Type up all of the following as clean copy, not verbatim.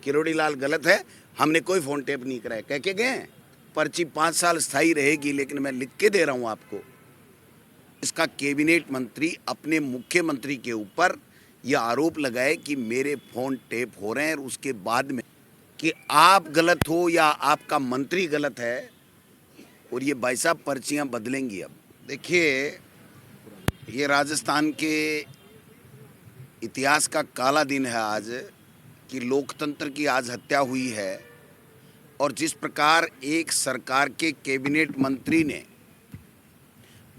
किरोड़ी लाल गलत है, हमने कोई फ़ोन टेप नहीं कराया, कह के गए हैं। पर्ची 5 साल स्थायी रहेगी, लेकिन मैं लिख के दे रहा हूँ आपको, इसका कैबिनेट मंत्री अपने मुख्यमंत्री के ऊपर यह आरोप लगाए कि मेरे फ़ोन टेप हो रहे हैं, और उसके बाद में कि आप गलत हो या आपका मंत्री गलत है, और ये भाई साहब पर्चियाँ बदलेंगी। अब देखिए, ये राजस्थान के इतिहास का काला दिन है आज, कि लोकतंत्र की आज हत्या हुई है। और जिस प्रकार एक सरकार के कैबिनेट मंत्री ने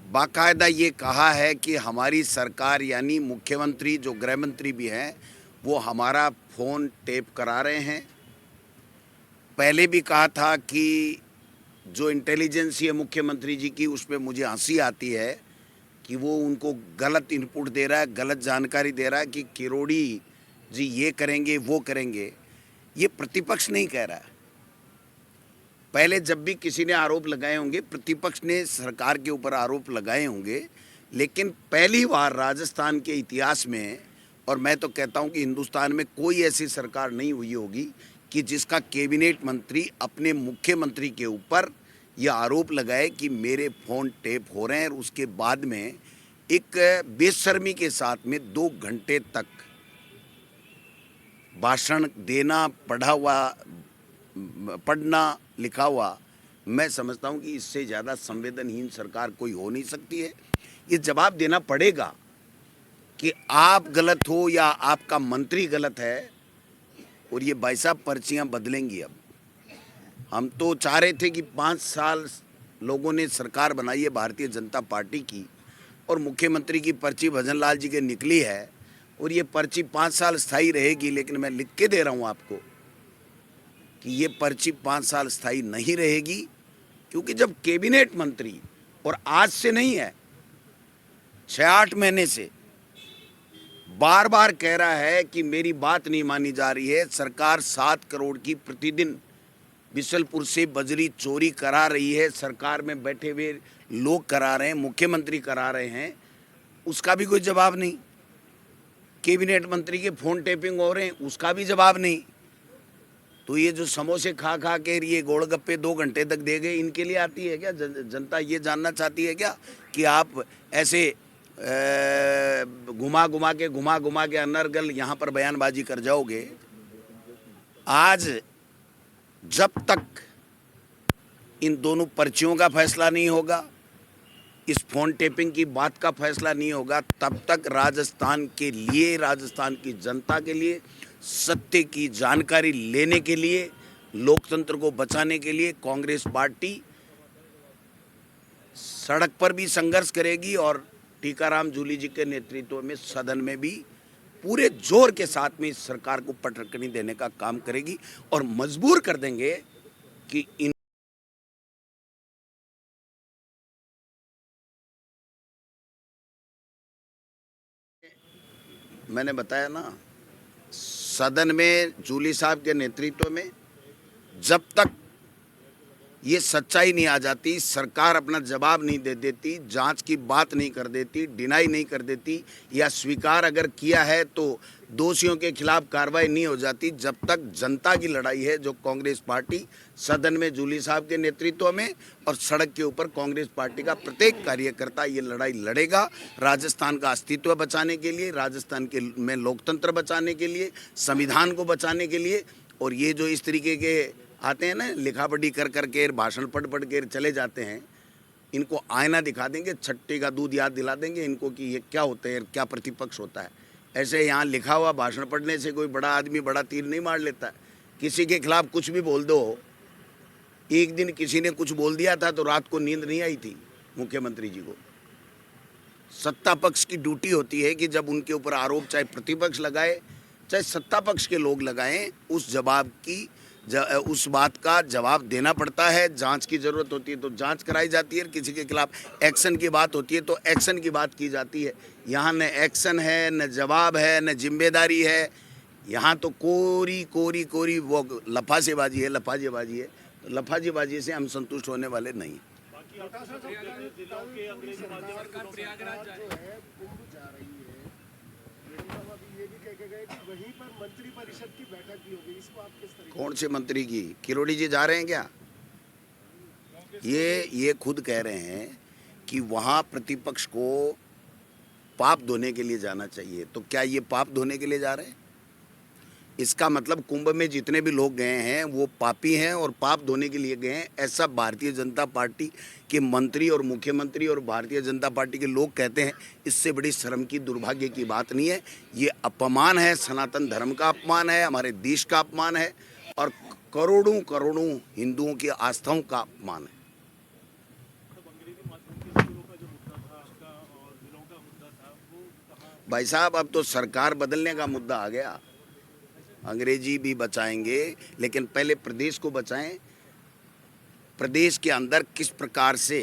बाकायदा ये कहा है कि हमारी सरकार यानी मुख्यमंत्री जो गृह मंत्री भी हैं वो हमारा फ़ोन टेप करा रहे हैं। पहले भी कहा था कि जो इंटेलिजेंस है मुख्यमंत्री जी की, उस पर मुझे हंसी आती है कि वो उनको गलत इनपुट दे रहा है, गलत जानकारी दे रहा है कि किरोड़ी जी ये करेंगे वो करेंगे। ये प्रतिपक्ष नहीं कह रहा है। पहले जब भी किसी ने आरोप लगाए होंगे, प्रतिपक्ष ने सरकार के ऊपर आरोप लगाए होंगे, लेकिन पहली बार राजस्थान के इतिहास में, और मैं तो कहता हूं कि हिंदुस्तान में कोई ऐसी सरकार नहीं हुई होगी कि जिसका कैबिनेट मंत्री अपने मुख्यमंत्री के ऊपर यह आरोप लगाए कि मेरे फ़ोन टेप हो रहे हैं, और उसके बाद में एक बेशर्मी के साथ में 2 घंटे तक भाषण देना, पढ़ना लिखा हुआ। मैं समझता हूं कि इससे ज़्यादा संवेदनहीन सरकार कोई हो नहीं सकती है। ये जवाब देना पड़ेगा कि आप गलत हो या आपका मंत्री गलत है, और ये भाई साहब पर्चियाँ बदलेंगी। अब हम तो चाह रहे थे कि 5 साल लोगों ने सरकार बनाई है भारतीय जनता पार्टी की, और मुख्यमंत्री की पर्ची भजन लाल जी के निकली है, और ये पर्ची 5 साल स्थायी रहेगी, लेकिन मैं लिख के दे रहा हूँ आपको कि ये पर्ची 5 साल स्थायी नहीं रहेगी। क्योंकि जब कैबिनेट मंत्री, और आज से नहीं है, 6-8 महीने से बार बार कह रहा है कि मेरी बात नहीं मानी जा रही है, सरकार 7 करोड़ की प्रतिदिन बिशलपुर से बजरी चोरी करा रही है, सरकार में बैठे हुए लोग करा रहे हैं, मुख्यमंत्री करा रहे हैं, उसका भी कोई जवाब नहीं। कैबिनेट मंत्री के फ़ोन टेपिंग हो रहे हैं, उसका भी जवाब नहीं। तो ये जो समोसे खा खा के ये गोलगप्पे 2 घंटे तक दे गए, इनके लिए आती है क्या? जनता ये जानना चाहती है क्या कि आप ऐसे घुमा घुमा के अनर्गल यहाँ पर बयानबाजी कर जाओगे? आज जब तक इन दोनों पर्चियों का फैसला नहीं होगा, इस फ़ोन टेपिंग की बात का फैसला नहीं होगा, तब तक राजस्थान के लिए, राजस्थान की जनता के लिए, सत्य की जानकारी लेने के लिए, लोकतंत्र को बचाने के लिए कांग्रेस पार्टी सड़क पर भी संघर्ष करेगी, और टीकाराम जूली जी के नेतृत्व में सदन में भी पूरे जोर के साथ में इस सरकार को पटकनी देने का काम करेगी, और मजबूर कर देंगे कि इन मैंने बताया ना, सदन में जूली साहब के नेतृत्व में जब तक ये सच्चाई नहीं आ जाती, सरकार अपना जवाब नहीं दे देती, जांच की बात नहीं कर देती, डिनाई नहीं कर देती, या स्वीकार अगर किया है तो दोषियों के खिलाफ कार्रवाई नहीं हो जाती, जब तक जनता की लड़ाई है जो कांग्रेस पार्टी सदन में जूली साहब के नेतृत्व में और सड़क के ऊपर कांग्रेस पार्टी का प्रत्येक कार्यकर्ता ये लड़ाई लड़ेगा, राजस्थान का अस्तित्व बचाने के लिए, राजस्थान के में लोकतंत्र बचाने के लिए, संविधान को बचाने के लिए। और ये जो इस तरीके के आते हैं ना, लिखापढ़ी कर करके भाषण पढ़ के चले जाते हैं, इनको आईना दिखा देंगे, छट्टी का दूध याद दिला देंगे इनको कि ये क्या होता है, क्या प्रतिपक्ष होता है। ऐसे यहाँ लिखा हुआ भाषण पढ़ने से कोई बड़ा आदमी बड़ा तीर नहीं मार लेता है। किसी के खिलाफ कुछ भी बोल दो। एक दिन किसी ने कुछ बोल दिया था तो रात को नींद नहीं आई थी मुख्यमंत्री जी को। सत्ता पक्ष की ड्यूटी होती है कि जब उनके ऊपर आरोप चाहे प्रतिपक्ष लगाए चाहे सत्ता पक्ष के लोग लगाएं, उस बात का जवाब देना पड़ता है। जांच की ज़रूरत होती है तो जांच कराई जाती है, किसी के खिलाफ एक्शन की बात होती है तो एक्शन की बात की जाती है। यहाँ न एक्शन है, न जवाब है, न जिम्मेदारी है। यहाँ तो कोरी वो लफाजीबाजी है। तो लफाजीबाजी से हम संतुष्ट होने वाले नहीं। प्रयागराज ये भी कह के गए कि वहीं पर मंत्री परिषद की बैठक भी होगी, इसको आप किस तरीके कौन से मंत्री की? किरोड़ी जी जा रहे हैं क्या? ये खुद कह रहे हैं कि वहाँ प्रतिपक्ष को पाप धोने के लिए जाना चाहिए। तो क्या ये पाप धोने के लिए जा रहे हैं? इसका मतलब कुंभ में जितने भी लोग गए हैं वो पापी हैं और पाप धोने के लिए गए हैं, ऐसा भारतीय जनता पार्टी के मंत्री और मुख्यमंत्री और भारतीय जनता पार्टी के लोग कहते हैं। इससे बड़ी शर्म की, दुर्भाग्य की बात नहीं है। ये अपमान है, सनातन धर्म का अपमान है, हमारे देश का अपमान है और करोड़ों करोड़ों हिंदुओं की आस्थाओं का अपमान है। भाई साहब, अब तो सरकार बदलने का मुद्दा आ गया। अंग्रेजी भी बचाएंगे, लेकिन पहले प्रदेश को बचाएं। प्रदेश के अंदर किस प्रकार से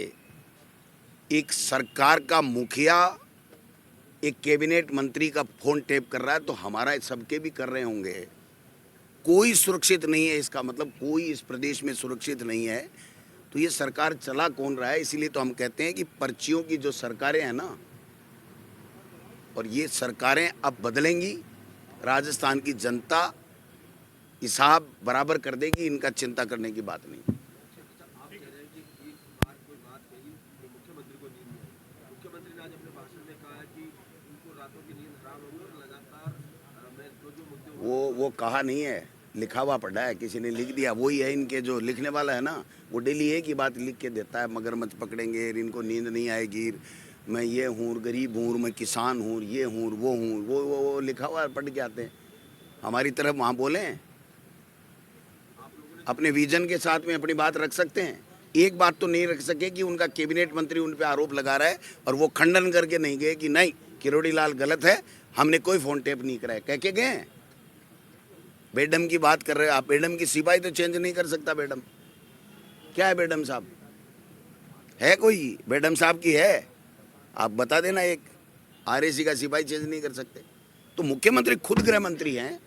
एक सरकार का मुखिया एक कैबिनेट मंत्री का फोन टेप कर रहा है, तो हमारा सबके भी कर रहे होंगे। कोई सुरक्षित नहीं है, इसका मतलब कोई इस प्रदेश में सुरक्षित नहीं है। तो ये सरकार चला कौन रहा है? इसीलिए तो हम कहते हैं कि पर्चियों की जो सरकारें हैं ना, और ये सरकारें अब बदलेंगी। राजस्थान की जनता हिसाब बराबर कर देगी, इनका चिंता करने की बात नहीं। आप कह रहे हैं कि एक बार कोई बात कही तो मुख्यमंत्री को नींद नहीं आई। मुख्यमंत्री ने आज अपने भाषण में कहा कि उनको रातों की नींद हराम होगी और लगातार मैं जो मुद्दे वो कहा नहीं है, लिखा हुआ पढ़ा है, किसी ने लिख दिया। वही है, इनके जो लिखने वाला है ना, वो डेली एक ही बात लिख के देता है, मगरमच्छ पकड़ेंगे, इनको नींद नहीं आएगी, मैं ये हूँ, गरीब हूँ, मैं किसान हूँ, ये हूँ, वो हूँ, वो लिखा हुआ पढ़ के आते हैं। हमारी तरफ वहाँ बोलें, अपने विजन के साथ में अपनी बात रख सकते हैं। एक बात तो नहीं रख सके कि उनका कैबिनेट मंत्री उन पे आरोप लगा रहा है और वो खंडन करके नहीं गए कि नहीं, किरोड़ी लाल गलत है, हमने कोई फोन टेप नहीं कराया, कह के गए। बेडम की बात कर रहे हैं आप। बेडम की सिपाही तो चेंज नहीं कर सकता। बेडम क्या है? बेडम साहब है कोई? बेडम साहब की है, आप बता देना। एक आरएसी का सिपाही चेंज नहीं कर सकते। तो मुख्यमंत्री खुद गृह मंत्री हैं,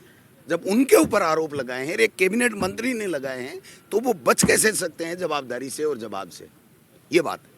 जब उनके ऊपर आरोप लगाए हैं, एक कैबिनेट मंत्री ने लगाए हैं, तो वो बच कैसे सकते हैं जवाबदारी से और जवाब से? ये बात है।